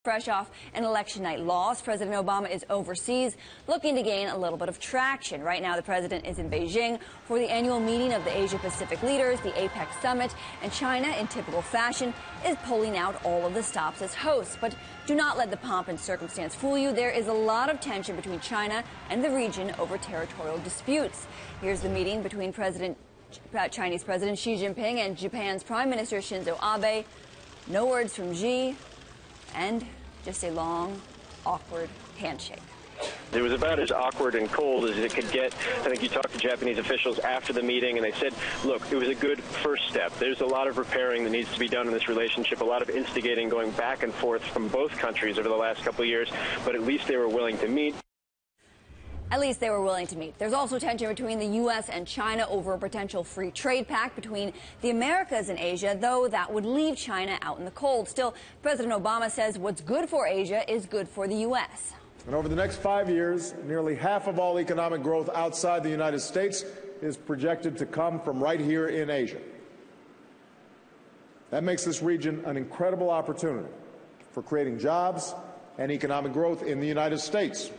Fresh off an election night loss, President Obama is overseas looking to gain a little bit of traction. Right now, the president is in Beijing for the annual meeting of the Asia-Pacific leaders, the APEC summit, and China, in typical fashion, is pulling out all of the stops as host. But do not let the pomp and circumstance fool you. There is a lot of tension between China and the region over territorial disputes. Here's the meeting between Chinese President Xi Jinping and Japan's Prime Minister Shinzo Abe. No words from Xi. And just a long, awkward handshake. It was about as awkward and cold as it could get. I think you talked to Japanese officials after the meeting, and they said, look, it was a good first step. There's a lot of repairing that needs to be done in this relationship, a lot of instigating going back and forth from both countries over the last couple of years, but at least they were willing to meet. At least they were willing to meet. There's also tension between the U.S. and China over a potential free trade pact between the Americas and Asia, though that would leave China out in the cold. Still, President Obama says what's good for Asia is good for the U.S. And over the next 5 years, nearly half of all economic growth outside the United States is projected to come from right here in Asia. That makes this region an incredible opportunity for creating jobs and economic growth in the United States.